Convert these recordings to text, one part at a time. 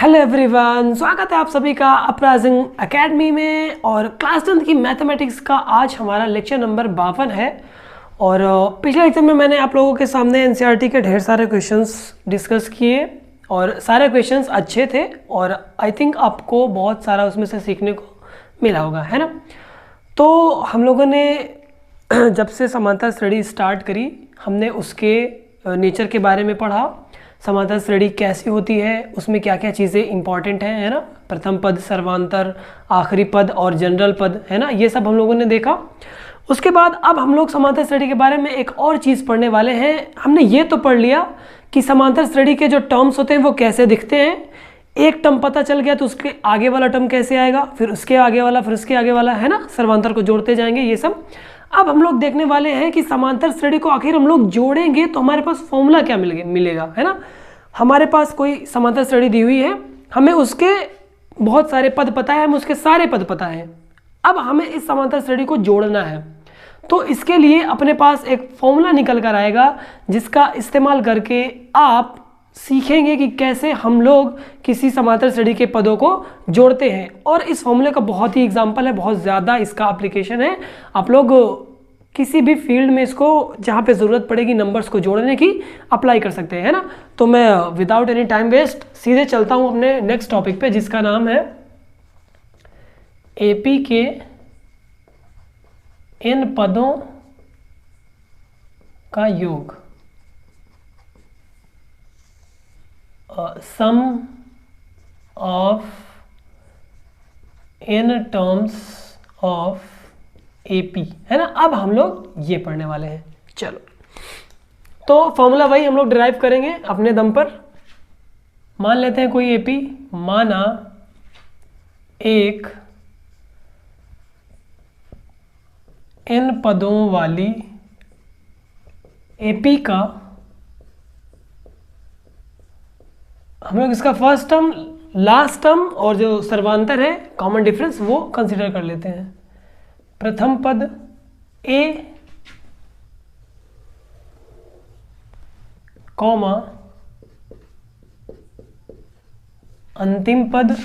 Hello everyone, स्वागत है आप सभी का अपराइजिंग एकेडमी में। और क्लास 10 की मैथमेटिक्स का आज हमारा लेक्चर नंबर 52 है। और पिछले लेक्चर में मैंने आप लोगों के सामने एनसीईआरटी के ढेर सारे क्वेश्चंस डिस्कस किए और सारे क्वेश्चंस अच्छे थे और आई थिंक आपको बहुत सारा उसमें से सीखने को मिला होगा, है ना। तो हम लोगों ने जब से समांतर श्रेणी स्टार्ट करी, हमने उसके नेचर के बारे में पढ़ा, समांतर श्रेणी कैसी होती है, उसमें क्या क्या चीज़ें इंपॉर्टेंट हैं, है ना। प्रथम पद, सर्वांतर, आखिरी पद और जनरल पद, है ना, ये सब हम लोगों ने देखा। उसके बाद अब हम लोग समांतर श्रेणी के बारे में एक और चीज़ पढ़ने वाले हैं। हमने ये तो पढ़ लिया कि समांतर श्रेणी के जो टर्म्स होते हैं वो कैसे दिखते हैं। एक टर्म पता चल गया तो उसके आगे वाला टर्म कैसे आएगा, फिर उसके आगे वाला, फिर उसके आगे वाला, है ना। सर्वांतर को जोड़ते जाएंगे, ये सब अब हम लोग देखने वाले हैं कि समांतर श्रेणी को आखिर हम लोग जोड़ेंगे तो हमारे पास फॉर्मूला क्या मिलेगा, है ना। हमारे पास कोई समांतर श्रेणी दी हुई है, हमें उसके बहुत सारे पद पता है, हमें उसके सारे पद पता है। अब हमें इस समांतर श्रेणी को जोड़ना है, तो इसके लिए अपने पास एक फॉर्मूला निकल कर आएगा जिसका इस्तेमाल करके आप सीखेंगे कि कैसे हम लोग किसी समांतर श्रेणी के पदों को जोड़ते हैं। और इस फॉर्मूले का बहुत ही एग्जाम्पल है, बहुत ज़्यादा इसका एप्लीकेशन है। आप लोग किसी भी फील्ड में इसको जहाँ पे ज़रूरत पड़ेगी नंबर्स को जोड़ने की अप्लाई कर सकते हैं, है ना। तो मैं विदाउट एनी टाइम वेस्ट सीधे चलता हूँ अपने नेक्स्ट टॉपिक पे, जिसका नाम है एपी के इन पदों का योग, sum of n terms of AP, है ना। अब हम लोग ये पढ़ने वाले हैं। चलो, तो फॉर्मूला वही हम लोग डिराइव करेंगे अपने दम पर। मान लेते हैं कोई एपी, माना एक इन पदों वाली एपी का, हम लोग इसका फर्स्ट टर्म, लास्ट टर्म और जो सर्वांतर है कॉमन डिफरेंस वो कंसीडर कर लेते हैं। प्रथम पद ए कॉमा अंतिम पद,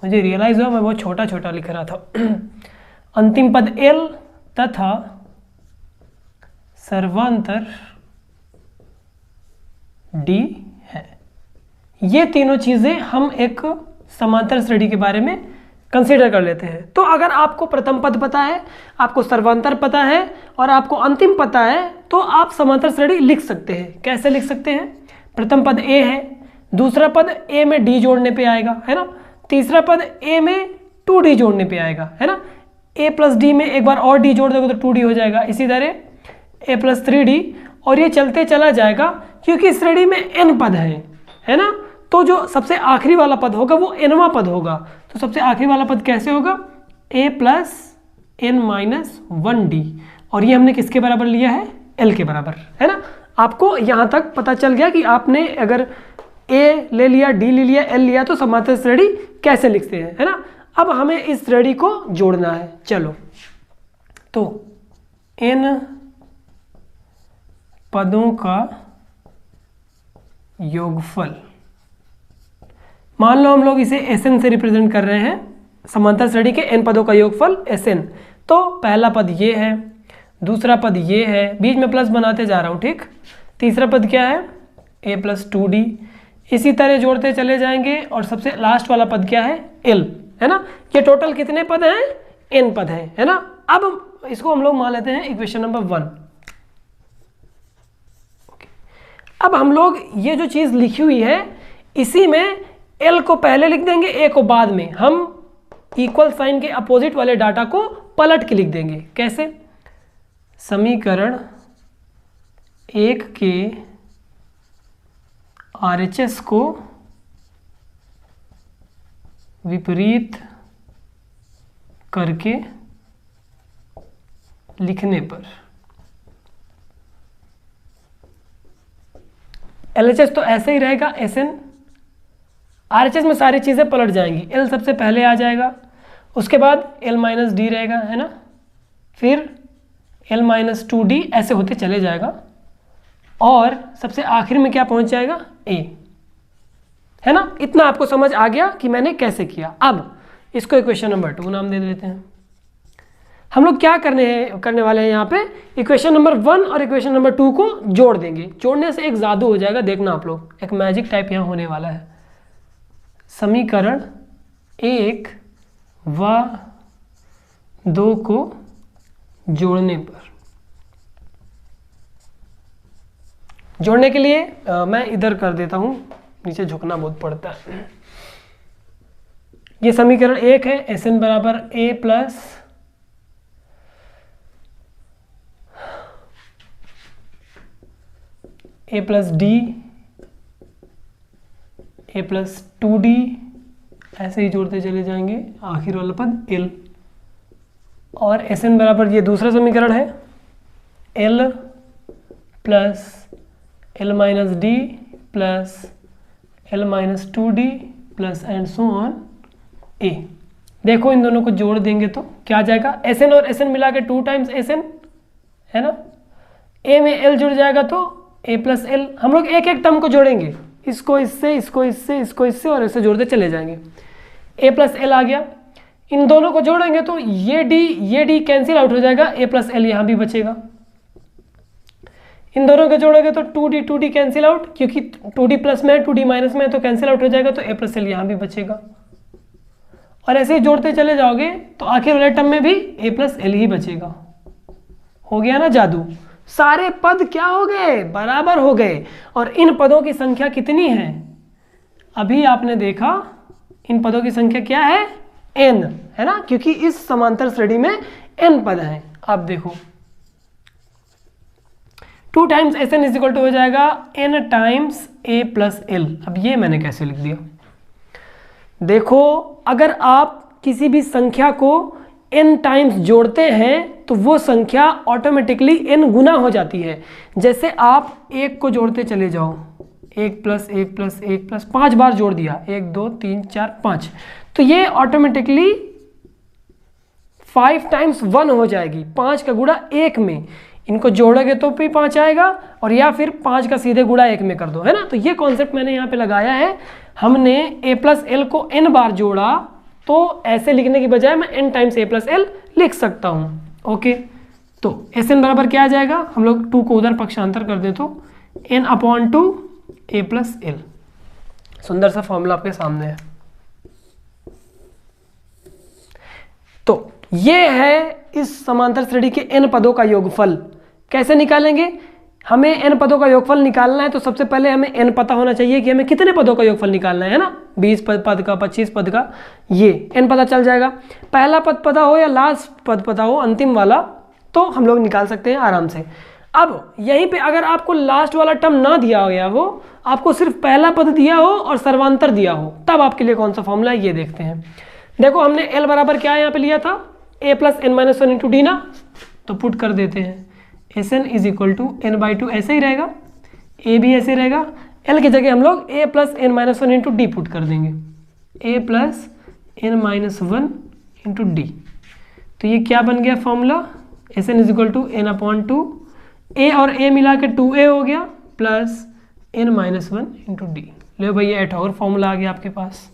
मुझे रियलाइज हुआ मैं बहुत छोटा छोटा लिख रहा था अंतिम पद एल तथा सर्वांतर डी है। ये तीनों चीजें हम एक समांतर श्रेणी के बारे में कंसीडर कर लेते हैं। तो अगर आपको प्रथम पद पता है, आपको सर्वांतर पता है और आपको अंतिम पता है, तो आप समांतर श्रेणी लिख सकते हैं। कैसे लिख सकते हैं? प्रथम पद ए है, दूसरा पद ए में डी जोड़ने पे आएगा, है ना। तीसरा पद ए में 2d जोड़ने पे आएगा, है ना। a प्लस डी में एक बार और d जोड़ दोगे तो 2d हो जाएगा। इसी तरह a प्लस 3d, और ये चलते चला जाएगा क्योंकि श्रेणी में n पद है ना। तो जो सबसे आखिरी वाला पद होगा वो nवां पद होगा। तो सबसे आखिरी वाला पद कैसे होगा? a plus n minus 1d, और ये हमने किसके बराबर लिया है? l के बराबर, है ना। आपको यहाँ तक पता चल गया कि आपने अगर a ले लिया, d ले लिया, l लिया, तो समांतर श्रेणी कैसे लिखते हैं, है ना। अब हमें इस श्रेणी को जोड़ना है। चलो, तो n पदों का योगफल, मान लो हम लोग इसे Sn से रिप्रेजेंट कर रहे हैं, समांतर श्रेणी के n पदों का योगफल Sn। तो पहला पद ये है, दूसरा पद ये है, बीच में प्लस बनाते जा रहा हूँ, ठीक। तीसरा पद क्या है? a plus 2d। इसी तरह जोड़ते चले जाएंगे और सबसे लास्ट वाला पद क्या है? l, है ना। ये टोटल कितने पद हैं? n पद हैं, है ना। अब इसको हम लोग मान लेते हैं इक्वेशन नंबर 1। अब हम लोग ये जो चीज़ लिखी हुई है, इसी में l को पहले लिख देंगे, a को बाद में। हम इक्वल साइन के अपोजिट वाले डाटा को पलट के लिख देंगे। कैसे? समीकरण 1 के RHS को विपरीत करके लिखने पर LHS तो ऐसे ही रहेगा Sn, RHS में सारी चीज़ें पलट जाएंगी। L सबसे पहले आ जाएगा, उसके बाद L माइनस डी रहेगा, है ना। फिर L माइनस 2d, ऐसे होते चले जाएगा और सबसे आखिर में क्या पहुंच जाएगा? A, है ना। इतना आपको समझ आ गया कि मैंने कैसे किया। अब इसको इक्वेशन नंबर 2 नाम दे देते हैं। हम लोग क्या करने वाले हैं यहाँ पे, इक्वेशन नंबर 1 और इक्वेशन नंबर 2 को जोड़ देंगे। जोड़ने से एक जादू हो जाएगा, देखना आप लोग, एक मैजिक टाइप यहाँ होने वाला है। समीकरण 1 व 2 को जोड़ने पर, जोड़ने के लिए मैं इधर कर देता हूँ, नीचे झुकना बहुत पड़ता है। ये समीकरण 1 है, Sn बराबर a plus D a plus 2d, ऐसे ही जोड़ते चले जाएंगे, आखिर वाला पद l। और Sn बराबर ये दूसरा समीकरण है l plus l minus D plus l minus 2d plus and so on a। देखो इन दोनों को जोड़ देंगे तो क्या आ जाएगा, Sn और Sn मिला के 2 टाइम्स Sn है ना, a में l जुड़ जाएगा तो a प्लस l। हम लोग एक एक टर्म को जोड़ेंगे, इसको इससे, इसको इससे, इसको इससे और इससे जोड़ते चले जाएंगे। a प्लस l आ गया, इन दोनों को जोड़ेंगे तो ये d कैंसिल आउट हो जाएगा, a प्लस l यहाँ भी बचेगा। इन दोनों को जोड़ोगे तो 2d कैंसिल आउट, क्योंकि 2d प्लस में 2d माइनस में तो कैंसिल आउट हो जाएगा, तो a प्लस l यहाँ भी बचेगा। और ऐसे ही जोड़ते चले जाओगे तो आखिर वाले टर्म में भी a प्लस l ही बचेगा। हो गया ना जादू, सारे पद क्या हो गए, बराबर हो गए। और इन पदों की संख्या कितनी है, अभी आपने देखा इन पदों की संख्या क्या है, n है ना, क्योंकि इस समांतर श्रेणी में n पद हैं। अब देखो 2 times Sn is equal to हो जाएगा n times a plus l। अब ये मैंने कैसे लिख दिया, देखो अगर आप किसी भी संख्या को n टाइम्स जोड़ते हैं तो वो संख्या ऑटोमेटिकली n गुना हो जाती है। जैसे आप 1 को जोड़ते चले जाओ, 1 प्लस 1 प्लस 1 प्लस 5 बार जोड़ दिया, 1 2 3 4 5, तो ये ऑटोमेटिकली 5 टाइम्स 1 हो जाएगी, 5 का गुणा 1 में। इनको जोड़ोगे तो भी 5 आएगा, और या फिर 5 का सीधे गुणा 1 में कर दो, है ना। तो ये कॉन्सेप्ट मैंने यहाँ पे लगाया है। हमने a प्लस एल को n बार जोड़ा, तो ऐसे लिखने की बजाय मैं n times a plus L लिख सकता हूँ। ओके, तो Sn बराबर क्या आ जाएगा, हम लोग 2 को उधर पक्षांतर कर दे तो n/2 a प्लस एल। सुंदर सा फॉर्मूला आपके सामने है। तो ये है इस समांतर श्रेणी के n पदों का योगफल। कैसे निकालेंगे, हमें n पदों का योगफल निकालना है तो सबसे पहले हमें n पता होना चाहिए कि हमें कितने पदों का योगफल निकालना है ना, 20 पद का, 25 पद का, ये n पता चल जाएगा। पहला पद पता हो या लास्ट पद पता हो, अंतिम वाला, तो हम लोग निकाल सकते हैं आराम से। अब यहीं पे अगर आपको लास्ट वाला टर्म ना दिया गया हो, आपको सिर्फ पहला पद दिया हो और सर्वांतर दिया हो, तब आपके लिए कौन सा फॉर्मूला है ये देखते हैं। देखो हमने l बराबर क्या यहाँ पे लिया था, a plus n minus 1 into D ना, तो पुट कर देते हैं Sn is equal to n/2, ऐसे ही रहेगा, a भी ऐसे रहेगा। l की जगह हम लोग a plus n minus 1 into d put कर देंगे, a plus n minus 1 into d. तो ये क्या बन गया formula, Sn is equal to n/2, a और a मिला के 2a हो गया, plus n minus 1 into d. लो भाई ये 8 और फॉर्मूला आ गया आपके पास।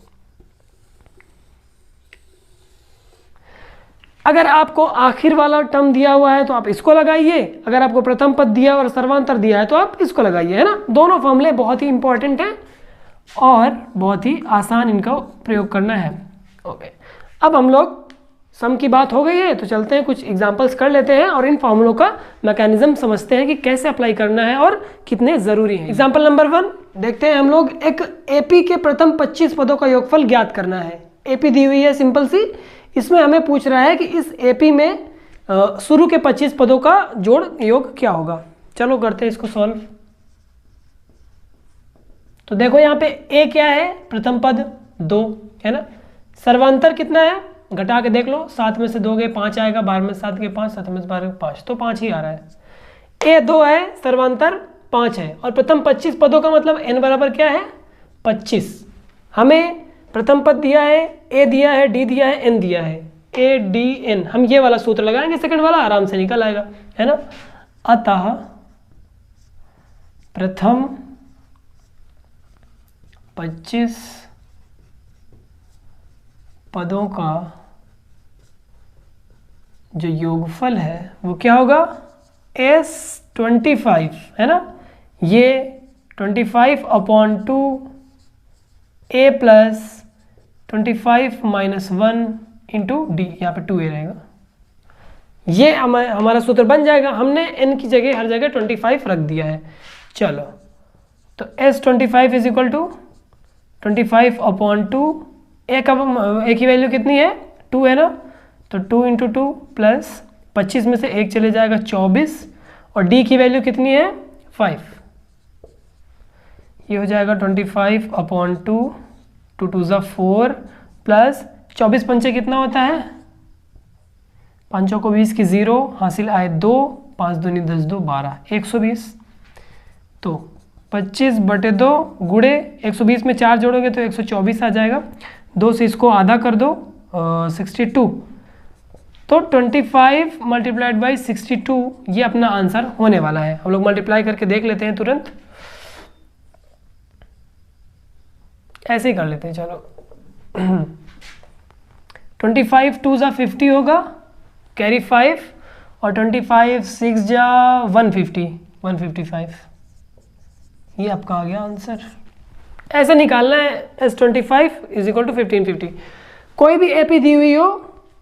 अगर आपको आखिर वाला टर्म दिया हुआ है तो आप इसको लगाइए, अगर आपको प्रथम पद दिया और सर्वांतर दिया है तो आप इसको लगाइए, है ना। दोनों फॉर्मूले बहुत ही इंपॉर्टेंट हैं और बहुत ही आसान इनका प्रयोग करना है। ओके, अब हम लोग सम की बात हो गई है तो चलते हैं कुछ एग्जांपल्स कर लेते हैं और इन फॉर्मूलों का मैकेनिज्म समझते हैं कि कैसे अप्लाई करना है और कितने ज़रूरी हैं। एग्जाम्पल नंबर 1 देखते हैं हम लोग, एक एपी के प्रथम 25 पदों का योगफल ज्ञात करना है। एपी दी हुई है सिंपल सी, इसमें हमें पूछ रहा है कि इस एपी में शुरू के 25 पदों का जोड़ योग क्या होगा। चलो करते हैं इसको सॉल्व। तो देखो यहाँ पे ए क्या है, प्रथम पद 2 है ना, सर्वांतर कितना है घटा के देख लो, 7 में से 2 गए 5 आएगा, 12 में 7 गए 5, 7 में से 12 गए 5, तो 5 ही आ रहा है। ए 2 है, सर्वांतर 5 है, और प्रथम 25 पदों का मतलब n बराबर क्या है 25। हमें प्रथम पद दिया है, a दिया है, d दिया है, n दिया है, a d n। हम ये वाला सूत्र लगाएंगे, सेकंड वाला आराम से निकल आएगा, है ना। अतः प्रथम 25 पदों का जो योगफल है वो क्या होगा, S25 है ना। ये 25/2 A plus 25 minus 1 into D, यहाँ पे 2A रहेगा। ये हमारा सूत्र बन जाएगा। हमने n की जगह हर जगह 25 रख दिया है। चलो, तो S25 इज इक्वल टू 25/2, ए की वैल्यू कितनी है, 2 है ना, तो 2 इंटू 2 प्लस 25 में से 1 चले जाएगा 24, और डी की वैल्यू कितनी है 5। ये हो जाएगा 25/2, 2 2 ज़ा 4 प्लस 24 पंचे कितना होता है, 5 को 20 की 0, हासिल आए 2, 5 दूनी 10 2 12, 120। तो 25/2 गुणे 120 में 4 जोड़ोगे तो 124 आ जाएगा। 2 से इसको आधा कर दो, 62, तो 25 मल्टीप्लाइड बाई 62 ये अपना आंसर होने वाला है। हम लोग मल्टीप्लाई करके देख लेते हैं तुरंत, ऐसे ही कर लेते हैं। चलो 25 2 ज़ा 50 होगा, कैरी 5, और 25 6 जा 150, 155, ये आपका आ गया आंसर। ऐसे निकालना है, S25 इज इक्वल टू 1550। कोई भी AP दी हुई हो,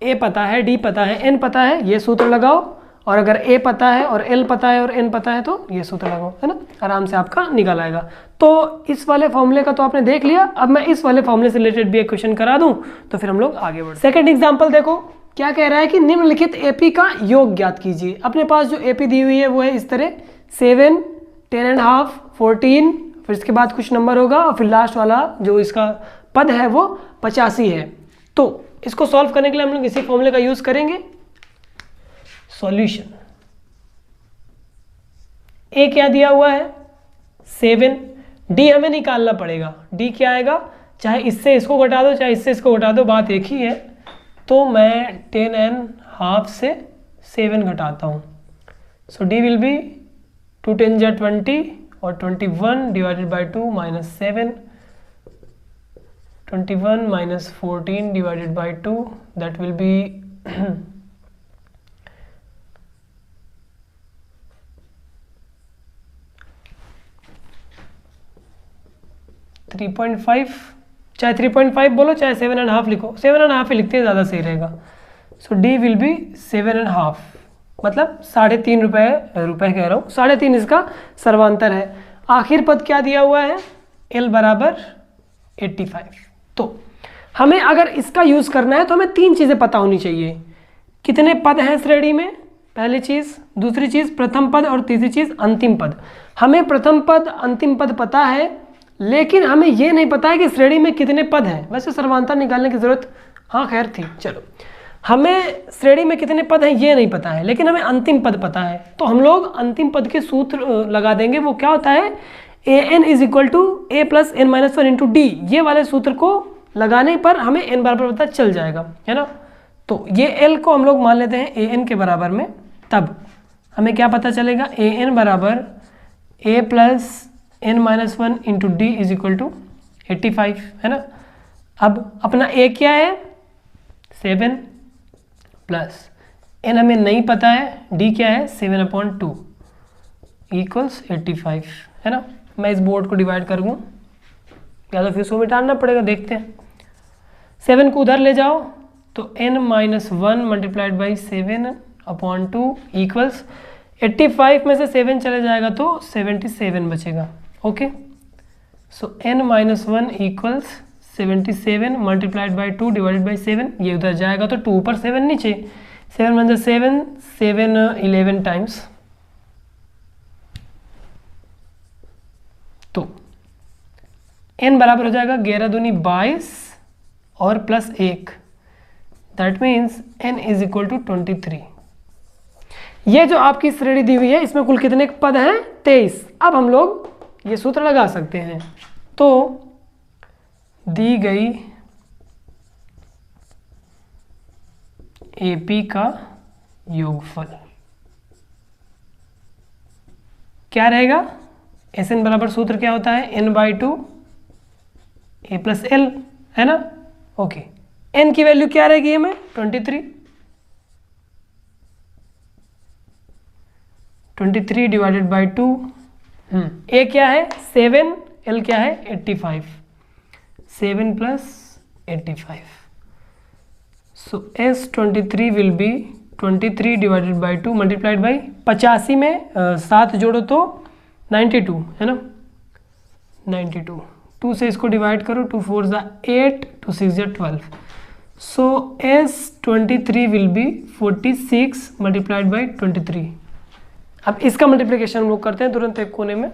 A पता है, D पता है, N पता है, ये सूत्र लगाओ, और अगर A पता है और L पता है और N पता है तो ये सूत्र लगाओ, है ना, आराम से आपका निकल आएगा। तो इस वाले फॉर्मूले का तो आपने देख लिया। अब मैं इस वाले फॉर्मूले से रिलेटेड भी एक क्वेश्चन करा दूं तो फिर हम लोग आगे बढ़ते हैं। सेकंड एग्जांपल देखो, क्या कह रहा है कि निम्नलिखित AP का योग ज्ञात कीजिए। अपने पास जो AP दी हुई है वो है इस तरह 7, 10.5, 14, फिर इसके बाद कुछ नंबर होगा, और फिर लास्ट वाला जो इसका पद है वो 85 है। तो इसको सॉल्व करने के लिए हम लोग इसी फॉर्मूले का यूज करेंगे। सॉल्यूशन, ए क्या दिया हुआ है 7, डी हमें निकालना पड़ेगा। डी क्या आएगा, चाहे इससे इसको घटा दो चाहे इससे इसको घटा दो, बात एक ही है। तो मैं 10.5 से 7 घटाता हूँ, सो डी विल बी 2 10 जा 20, और 21 divided by 2 minus 7, 21 minus 14 divided by 2, that will be 3.5, चाहे 3.5 बोलो चाहे 7.5 लिखो, 7.5 ही लिखते हैं, ज़्यादा सही रहेगा। सो डी विल बी 7.5, मतलब 3.5 रुपये कह रहा हूँ, 3.5 इसका सर्वांतर है। आखिर पद क्या दिया हुआ है, L बराबर 85। तो हमें अगर इसका यूज़ करना है तो हमें 3 चीज़ें पता होनी चाहिए। कितने पद हैं श्रेणी में, पहली चीज़, दूसरी चीज़ प्रथम पद, और तीसरी चीज़ अंतिम पद। हमें प्रथम पद अंतिम पद पता है, लेकिन हमें ये नहीं पता है कि श्रेणी में कितने पद हैं। वैसे सर्वांतर निकालने की ज़रूरत हाँ खैर थी, चलो हमें श्रेणी में कितने पद हैं ये नहीं पता है, लेकिन हमें अंतिम पद पता है। तो हम लोग अंतिम पद के सूत्र लगा देंगे। वो क्या होता है, an is equal to a plus n minus 1 into D. ये वाले सूत्र को लगाने पर हमें n बराबर पता चल जाएगा, है ना। तो ये l को हम लोग मान लेते हैं an के बराबर में, तब हमें क्या पता चलेगा, an बराबर a plus n minus 1 into D is equal to 85, है ना। अब अपना a क्या है 7, प्लस n हमें नहीं पता है, d क्या है 7/2 इक्वल्स 85, है ना। मैं इस बोर्ड को डिवाइड करूँगा, या तो फिर उसको मिटाना पड़ेगा, देखते हैं। 7 को उधर ले जाओ तो n minus 1 multiplied by 7/2 equals 85 में से 7 चले जाएगा तो 77 बचेगा। Okay, so n minus 1 equals 77 multiplied by 2 divided by 7, ये उधर जाएगा तो 2 ऊपर 7 नीचे, 7 वन 7, 7 11 टाइम्स, तो n बराबर हो जाएगा 11 दूनी 22 और plus 1, that means n is equal to 23। ये जो आपकी श्रेणी दी हुई है इसमें कुल कितने पद हैं 23। अब हम लोग ये सूत्र लगा सकते हैं। तो दी गई AP का योगफल क्या रहेगा, SN बराबर सूत्र क्या होता है n/2 ए प्लस एल, है ना। ओके, एन की वैल्यू क्या रहेगी हमें 23 डिवाइडेड बाई 2। ए क्या है 7, एल क्या है 85, 7 plus 85। So S23 will be 23 divided by 2 multiplied by 85 में 7 जोड़ो तो 92, है ना। 92, 2 से इसको डिवाइड करो, 2 4 ज़ा 8, 2 6 ज़ा 12। सो S23 will be 46 multiplied by 23। अब इसका मल्टीप्लिकेशन हम लोग करते हैं तुरंत एक कोने में।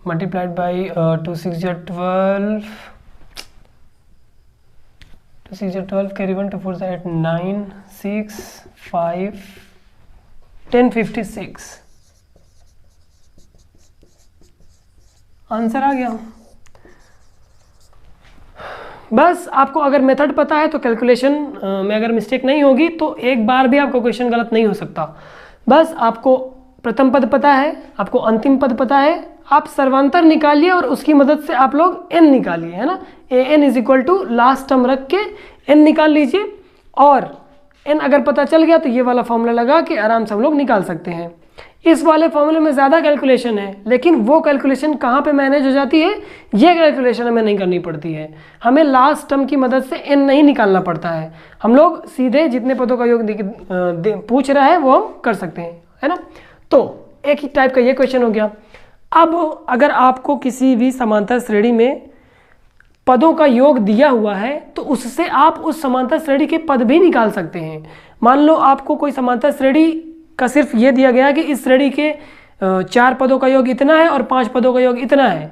मल्टीप्लाइड बाई 2 6 ज़ा 12, 2 6 ज़ा 12 कैरी 1, 2 4 ज़ा 8, 9 6 5 10 56। आंसर आ गया। बस आपको अगर मेथड पता है तो कैलकुलेशन में अगर मिस्टेक नहीं होगी तो एक बार भी आपका क्वेश्चन गलत नहीं हो सकता। बस आपको प्रथम पद पता है, आपको अंतिम पद पता है, आप सर्वांतर निकालिए और उसकी मदद से आप लोग n निकालिए, है ना। A n is equal to last term रख के n निकाल लीजिए, और n अगर पता चल गया तो ये वाला फॉर्मूला लगा के आराम से हम लोग निकाल सकते हैं। इस वाले फॉर्मूले में ज़्यादा कैलकुलेशन है, लेकिन वो कैलकुलेशन कहाँ पे मैनेज हो जाती है, ये कैलकुलेशन हमें नहीं करनी पड़ती है। हमें लास्ट टर्म की मदद से n नहीं निकालना पड़ता है, हम लोग सीधे जितने पदों का योग पूछ रहा है वो हम कर सकते हैं, है ना। तो एक ही टाइप का ये क्वेश्चन हो गया। अब अगर आपको किसी भी समांतर श्रेणी में पदों का योग दिया हुआ है तो उससे आप उस समांतर श्रेणी के पद भी निकाल सकते हैं। मान लो आपको कोई समांतर श्रेणी का सिर्फ ये दिया गया कि इस श्रेणी के 4 पदों का योग इतना है और 5 पदों का योग इतना है,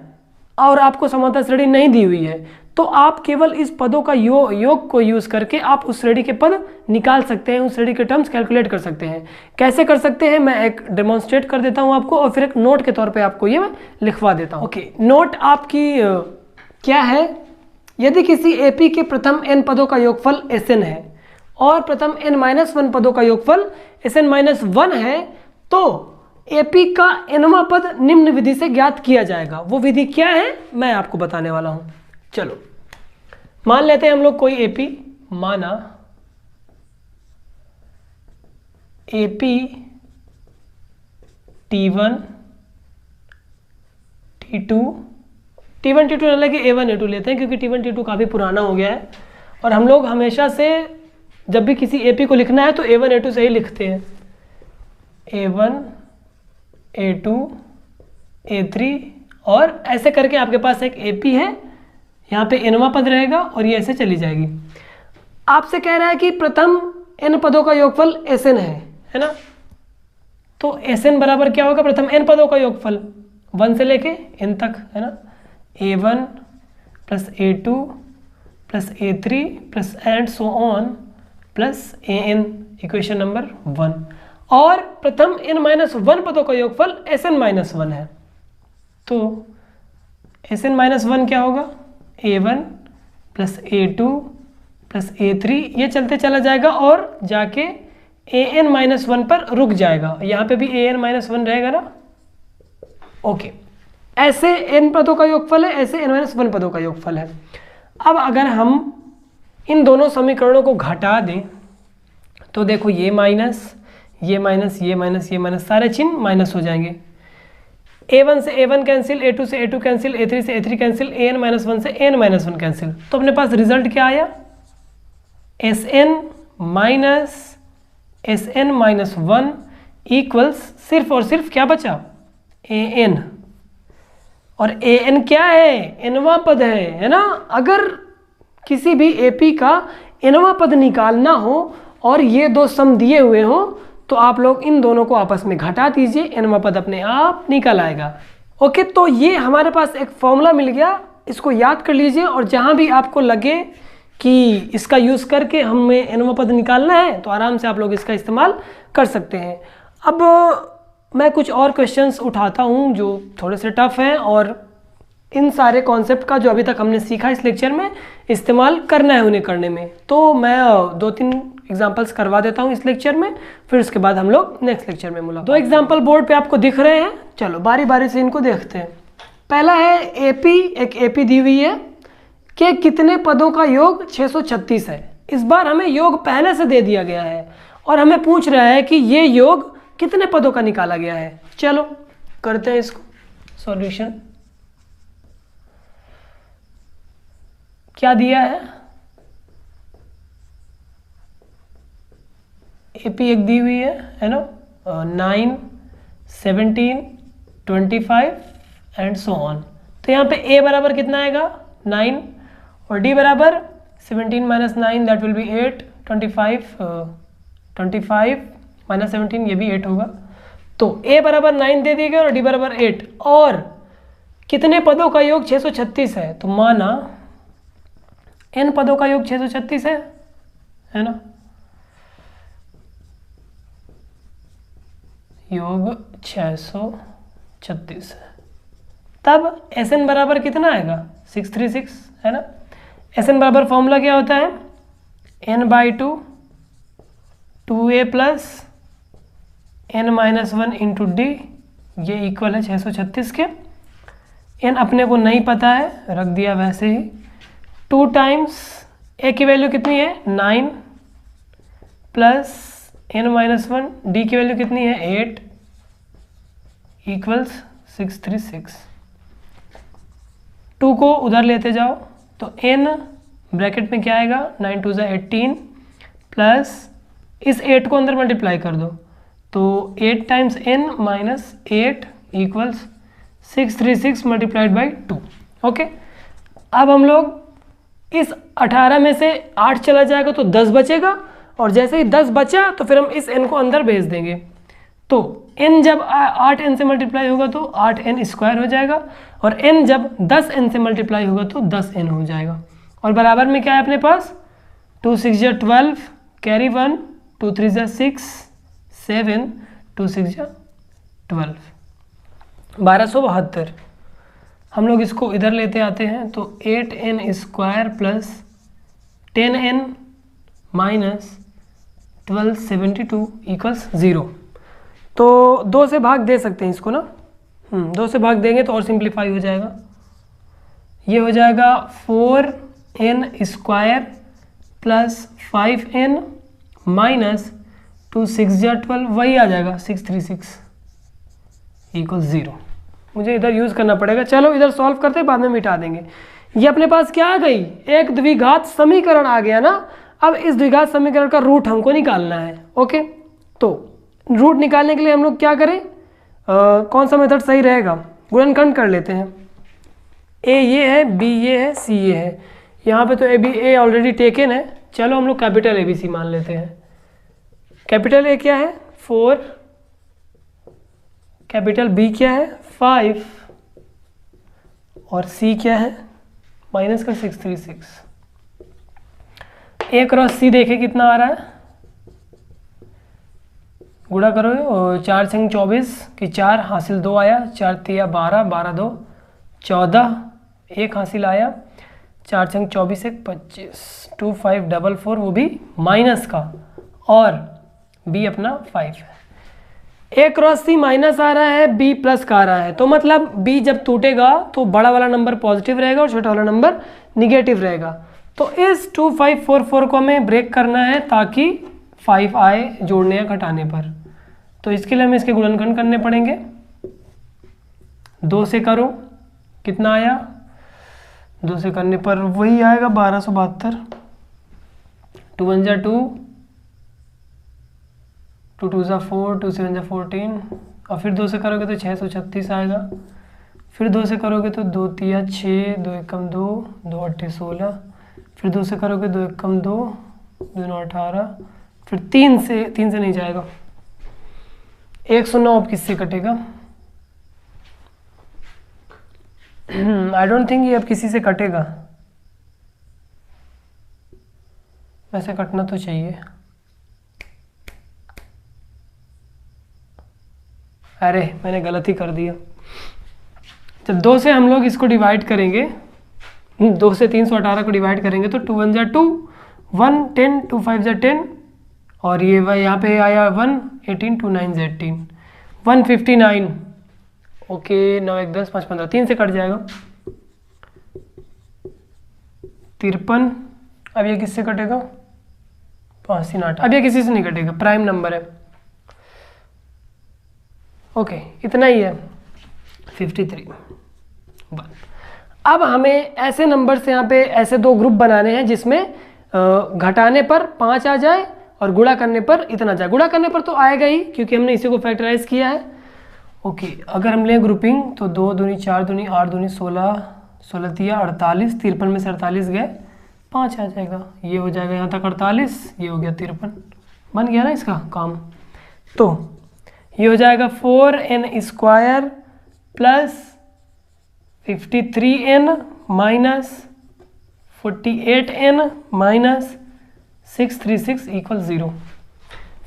और आपको समांतर श्रेणी नहीं दी हुई है, तो आप केवल इस पदों का योग को यूज़ करके आप उस श्रेणी के पद निकाल सकते हैं, उस श्रेणी के टर्म्स कैलकुलेट कर सकते हैं। कैसे कर सकते हैं मैं एक डेमोन्स्ट्रेट कर देता हूँ आपको, और फिर एक नोट के तौर पे आपको ये मैं लिखवा देता हूँ। ओके, नोट आपकी क्या है, यदि किसी एपी के प्रथम n पदों का योगफल Sn है और प्रथम n-1 पदों का योगफल Sn-1 है, तो एपी का nवां पद निम्न विधि से ज्ञात किया जाएगा। वो विधि क्या है मैं आपको बताने वाला हूं। चलो मान लेते हैं हम लोग कोई एपी, माना एपी T1 T2 न लगे A1 A2 लेते हैं, क्योंकि T1 T2 काफ़ी पुराना हो गया है और हम लोग हमेशा से जब भी किसी एपी को लिखना है तो A1 A2 से ही लिखते हैं। A1 A2 A3 और ऐसे करके आपके पास एक एपी है, यहाँ पे nवां पद रहेगा और ये ऐसे चली जाएगी। आपसे कह रहा है कि प्रथम n पदों का योगफल Sn है ना। तो Sn बराबर क्या होगा, प्रथम n पदों का योगफल 1 से लेके n तक, है ना। A1 plus A2 plus A3 plus and so on plus An, equation number 1। और प्रथम n-1 पदों का योगफल Sn-1 है, तो Sn-1 क्या होगा, A1 plus A2 plus A3, ये चलते चला जाएगा और जाके An-1 पर रुक जाएगा। यहाँ पे भी An-1 रहेगा ना। ओके, ऐसे n पदों का योगफल है, ऐसे n-1 पदों का योगफल है। अब अगर हम इन दोनों समीकरणों को घटा दें तो देखो ये माइनस ये माइनस ये माइनस ये माइनस, सारे चिन्ह माइनस हो जाएंगे। A1 से A1 कैंसिल, A2 से A2 कैंसिल, A3 से A3 कैंसिल, An-1 से An-1 कैंसिल। तो अपने पास रिजल्ट क्या आया, Sn माइनस Sn-1 इक्वल्स सिर्फ और सिर्फ क्या बचा, An। और An क्या है, nवां पद है ना। अगर किसी भी एपी का nवां पद निकालना हो और ये दो सम दिए हुए हो तो आप लोग इन दोनों को आपस में घटा दीजिए, nवां पद अपने आप निकल आएगा। ओके, तो ये हमारे पास एक फॉर्मूला मिल गया, इसको याद कर लीजिए और जहाँ भी आपको लगे कि इसका यूज़ करके हमें nवां पद निकालना है तो आराम से आप लोग इसका इस्तेमाल कर सकते हैं। अब मैं कुछ और क्वेश्चंस उठाता हूँ जो थोड़े से टफ हैं और इन सारे कॉन्सेप्ट का जो अभी तक हमने सीखा इस लेक्चर में इस्तेमाल करना है उन्हें करने में। तो मैं 2-3 एग्जाम्पल्स करवा देता हूँ इस लेक्चर में, फिर उसके बाद हम लोग नेक्स्ट लेक्चर में मुलाकात। 2 एग्जाम्पल बोर्ड पे आपको दिख रहे हैं, चलो बारी बारी से इनको देखते हैं। पहला है एपी, एक एपी दी हुई है कि कितने पदों का योग 636 है। इस बार हमें योग पहले से दे दिया गया है और हमें पूछ रहा है कि ये योग कितने पदों का निकाला गया है। चलो करते हैं इसको सॉल्यूशन। क्या दिया है, एपी एक दी हुई है ना, 9, 17, 25 एंड सो ऑन। तो यहाँ पे ए बराबर कितना आएगा 9 और डी बराबर 17 minus 9 that will be 8, 25 minus 17 ये भी 8 होगा। तो ए बराबर 9 दे दिया गया और डी बराबर 8 और कितने पदों का योग 636 है। तो माना n पदों का योग 636 है ना, योग 636 है। तब Sn बराबर कितना आएगा 636 है ना। Sn बराबर फॉर्मूला क्या होता है n/2 2a plus n-1 into D, ये इक्वल है 636 के। n अपने को नहीं पता है, रख दिया वैसे ही। 2 टाइम्स a की वैल्यू कितनी है 9 प्लस n-1, डी की वैल्यू कितनी है 8 इक्वल्स 636। 2 को उधर लेते जाओ तो n ब्रैकेट में क्या आएगा 9 2 18 प्लस इस 8 को अंदर मल्टीप्लाई कर दो तो 8 times n minus 8 equals 636 multiplied by 2। Okay, अब हम लोग इस 18 में से 8 चला जाएगा तो 10 बचेगा और जैसे ही 10 बचा तो फिर हम इस n को अंदर भेज देंगे। तो n जब 8n से मल्टीप्लाई होगा तो 8n स्क्वायर हो जाएगा और n जब 10n से मल्टीप्लाई होगा तो 10n हो जाएगा। और बराबर में क्या है अपने पास 2 6 12 कैरी 1 2 3 6 7 2 6 12 1272। हम लोग इसको इधर लेते आते हैं तो 8n square plus 10n minus 1272 equals 0। तो 2 से भाग दे सकते हैं इसको ना, 2 से भाग देंगे तो और सिंप्लीफाई हो जाएगा। ये हो जाएगा 4n square plus 5n minus 2 6 12, वही आ जाएगा 636 इक्वल 0। मुझे इधर यूज़ करना पड़ेगा। चलो इधर सॉल्व करते बाद में मिटा देंगे। ये अपने पास क्या आ गई, एक द्विघात समीकरण आ गया ना। अब इस द्विघात समीकरण का रूट हमको निकालना है। ओके, तो रूट निकालने के लिए हम लोग क्या करें, कौन सा मेथड सही रहेगा, गुणनखंड कर लेते हैं। ए ये है, बी ये है, सी ये है। यहाँ पे तो ए ऑलरेडी टेकन है, चलो हम लोग कैपिटल ABC मान लेते हैं। कैपिटल ए क्या है 4, कैपिटल B क्या है 5 और C क्या है माइनस का 636। A क्रॉस C देखे कितना आ रहा है, गुणा करो, 4 6 24 की 4 हासिल 2 आया, 4 3 12 12 2 14 1 हासिल आया, 4 6 24 1 25 2 5 4 4 वो भी माइनस का और B अपना 5 है। A क्रॉस C माइनस आ रहा है, B प्लस का आ रहा है, तो मतलब B जब टूटेगा तो बड़ा वाला नंबर पॉजिटिव रहेगा और छोटा वाला नंबर निगेटिव रहेगा। तो इस 2 5 4 4 को हमें ब्रेक करना है ताकि 5 आए जोड़ने या घटाने पर। तो इसके लिए हमें इसके गुणनखंड करने पड़ेंगे। 2 से करो कितना आया, 2 से करने पर वही आएगा 1272। 2 1 2 2 2 4 2 7 14 और फिर 2 से करोगे तो 636 आएगा। फिर 2 से करोगे तो 2 3 6 2 1 2 2 8 16। फिर 2 से करोगे 2 1 2 2 9 18। फिर 3 से नहीं जाएगा, 109 अब किससे कटेगा, आई डोंट थिंक ये अब किसी से कटेगा, वैसे कटना तो चाहिए। अरे मैंने गलती कर दिया। जब 2 से हम लोग इसको डिवाइड करेंगे, 2 से 318 को डिवाइड करेंगे तो 2 1 2 1 10 2 5 10 और ये वह यहाँ पे आया 1, 18, 2 9 18, 159। ओके 9 1 10 5 15, 3 से कट जाएगा 53। अब ये किससे कटेगा? 5 3 8। अब ये किसी से नहीं कटेगा, प्राइम नंबर है। ओके इतना ही है 53 1। अब हमें ऐसे नंबर से यहाँ पे ऐसे दो ग्रुप बनाने हैं जिसमें घटाने पर 5 आ जाए और गुणा करने पर इतना जाए। गुणा करने पर तो आएगा ही क्योंकि हमने इसी को फैक्टराइज किया है। ओके अगर हम लें ग्रुपिंग तो 2 दूनी 4 दूनी 8 दूनी 16, 16 तिया 48, 53 में से 48 गए 5 आ जाएगा। ये हो जाएगा यहाँ तक 48, ये हो गया 53, बन गया ना इसका काम। तो ये हो जाएगा 4n² plus 53n minus 48n minus 636 equal 0।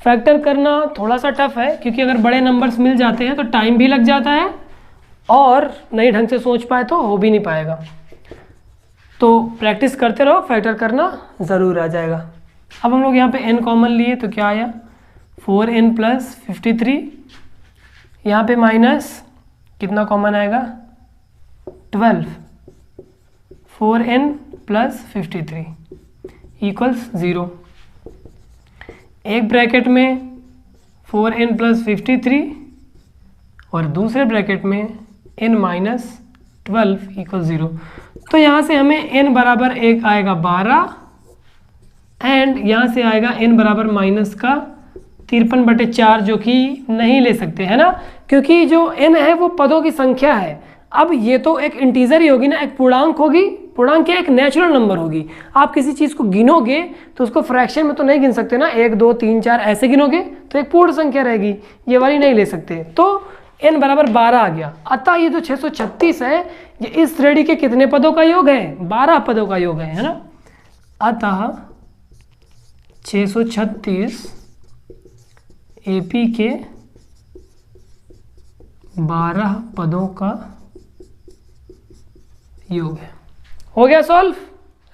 Factor करना थोड़ा सा टफ है क्योंकि अगर बड़े नंबर्स मिल जाते हैं तो टाइम भी लग जाता है और नहीं ढंग से सोच पाए तो हो भी नहीं पाएगा। तो प्रैक्टिस करते रहो, फैक्टर करना ज़रूर आ जाएगा। अब हम लोग यहाँ पे n कॉमन लिए तो क्या आया 4n प्लस 53, यहाँ पे माइनस कितना कॉमन आएगा 12, 4n प्लस 53 इक्वल्स 0। एक ब्रैकेट में 4n प्लस 53 और दूसरे ब्रैकेट में n माइनस 12 इक्वल 0। तो यहाँ से हमें n बराबर 1 आएगा 12 एंड यहाँ से आएगा n बराबर माइनस का 53/4 जो कि नहीं ले सकते है ना, क्योंकि जो n है वो पदों की संख्या है। अब ये तो एक इंटीजर ही होगी ना, एक पूर्णांक होगी। पूर्णांक क्या एक नेचुरल नंबर होगी। आप किसी चीज़ को गिनोगे तो उसको फ्रैक्शन में तो नहीं गिन सकते ना, 1 2 3 4 ऐसे गिनोगे तो एक पूर्ण संख्या रहेगी, ये वाली नहीं ले सकते। तो n बराबर 12 आ गया। अतः ये जो 636 है ये इस श्रेणी के कितने पदों का योग है? 12 पदों का योग है ना। अतः 636 AP के 12 पदों का योग है। हो गया सॉल्व,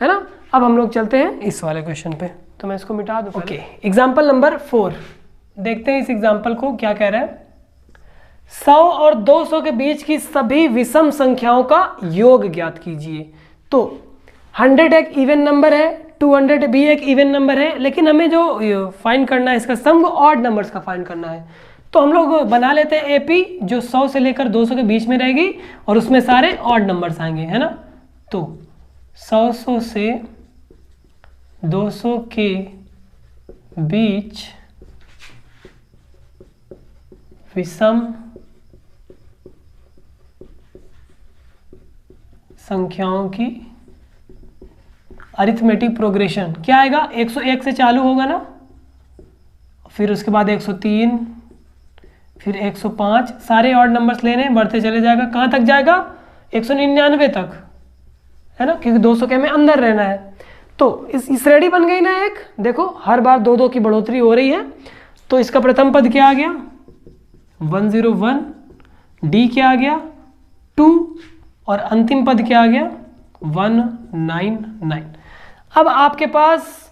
है ना। अब हम लोग चलते हैं इस वाले क्वेश्चन पे, तो मैं इसको मिटा दूं। ओके एग्जाम्पल नंबर 4 देखते हैं इस एग्जाम्पल को क्या कह रहा है। 100 और 200 के बीच की सभी विषम संख्याओं का योग ज्ञात कीजिए। तो 100 एक इवन नंबर है, 200 भी एक इवन नंबर है, लेकिन हमें जो फाइंड करना है इसका सम ऑड नंबर्स का फाइंड करना है। तो हम लोग बना लेते हैं एपी जो 100 से लेकर 200 के बीच में रहेगी और उसमें सारे ऑड नंबर्स आएंगे, है ना। तो 100 से 200 के बीच विषम संख्याओं की अरिथमेटिक प्रोग्रेशन क्या आएगा? 101 से चालू होगा ना, फिर उसके बाद 103, फिर 105, सारे ऑड नंबर्स लेने बढ़ते चले जाएगा। कहाँ तक जाएगा? 199 तक, है ना, क्योंकि 200 के हमें अंदर रहना है। तो इस श्रेणी बन गई ना एक, देखो हर बार 2 की बढ़ोतरी हो रही है। तो इसका प्रथम पद क्या आ गया? 101, डी क्या आ गया? 2, और अंतिम पद क्या आ गया? 199। अब आपके पास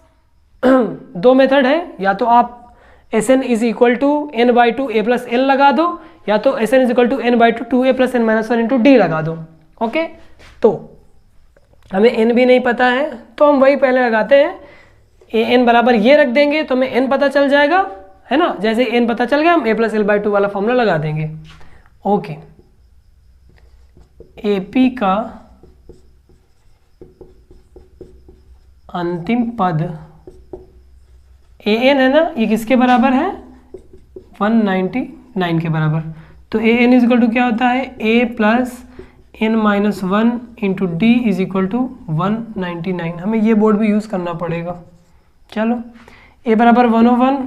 2 मेथड है, या तो आप Sn is equal to n/2 a plus l लगा दो, या तो Sn is equal to n/2 2a plus n-1 into D लगा दो। ओके, तो हमें n भी नहीं पता है तो हम वही पहले लगाते हैं। an बराबर ये रख देंगे तो हमें n पता चल जाएगा, है ना। जैसे n पता चल गया हम a प्लस l/2 वाला फॉर्मूला लगा देंगे। ओके, AP का अंतिम पद an है ना, ये किसके बराबर है? 199 के बराबर। तो an इज इक्वल टू क्या होता है? a plus n-1 into D is equal to 199। हमें ये बोर्ड भी यूज़ करना पड़ेगा। चलो, a बराबर 101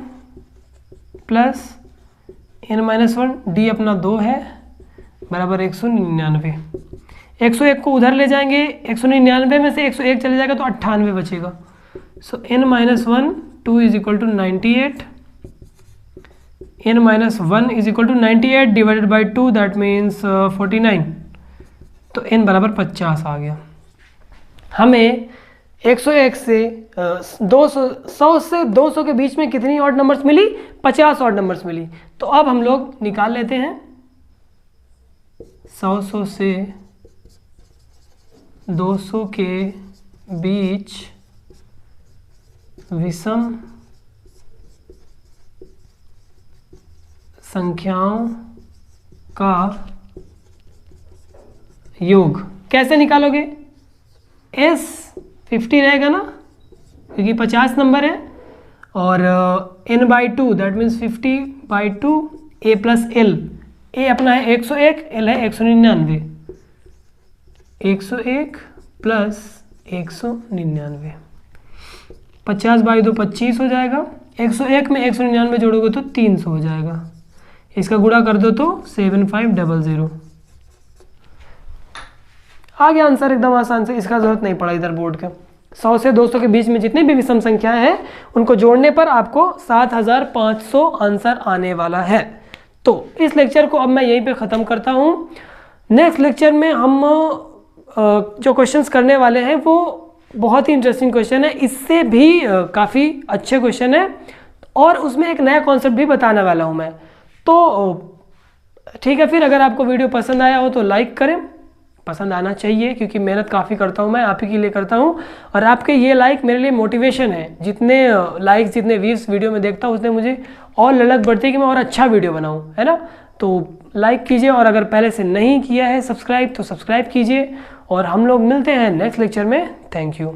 प्लस n-1, डी अपना 2 है, बराबर 199। 101 को उधर ले जाएंगे, 199 में से 101 चले जाएगा तो 98 बचेगा। So n-1 2 is equal to 98, n-1 is equal to 98 divided by 2 that means 49। तो n बराबर 50 आ गया। हमें 101 से 100 से 200 के बीच में कितनी ऑड नंबर्स मिली? 50 ऑड नंबर्स मिली। तो अब हम लोग निकाल लेते हैं 100 से 200 के बीच विषम संख्याओं का योग। कैसे निकालोगे? S 50 रहेगा ना, क्योंकि 50 नंबर है, और n/2 that means 50/2 a plus L. a अपना है 101, l है 199, 101 प्लस 199, 50/2 25 हो जाएगा। 101 में 199 जोड़ोगे तो 300 हो जाएगा। इसका गुणा कर दो तो 7500। आ गया आंसर एकदम आसान से, इसका जरूरत नहीं पड़ा इधर बोर्ड का। 100 से 200 के बीच में जितने भी विषम संख्याएं हैं उनको जोड़ने पर आपको 7500 आंसर आने वाला है। तो इस लेक्चर को अब मैं यहीं पे ख़त्म करता हूँ। नेक्स्ट लेक्चर में हम जो क्वेश्चंस करने वाले हैं वो बहुत ही इंटरेस्टिंग क्वेश्चन है, इससे भी काफ़ी अच्छे क्वेश्चन है, और उसमें एक नया कॉन्सेप्ट भी बताने वाला हूँ मैं। तो ठीक है, फिर अगर आपको वीडियो पसंद आया हो तो लाइक करें, पसंद आना चाहिए क्योंकि मेहनत काफ़ी करता हूँ मैं, आप ही के लिए करता हूँ, और आपके ये लाइक मेरे लिए मोटिवेशन है। जितने लाइक्स, जितने व्यूज़ वीडियो में देखता हूँ उतने मुझे और ललक बढ़ती है कि मैं और अच्छा वीडियो बनाऊँ, है ना। तो लाइक कीजिए, और अगर पहले से नहीं किया है सब्सक्राइब तो सब्सक्राइब कीजिए, और हम लोग मिलते हैं नेक्स्ट लेक्चर में। Thank you.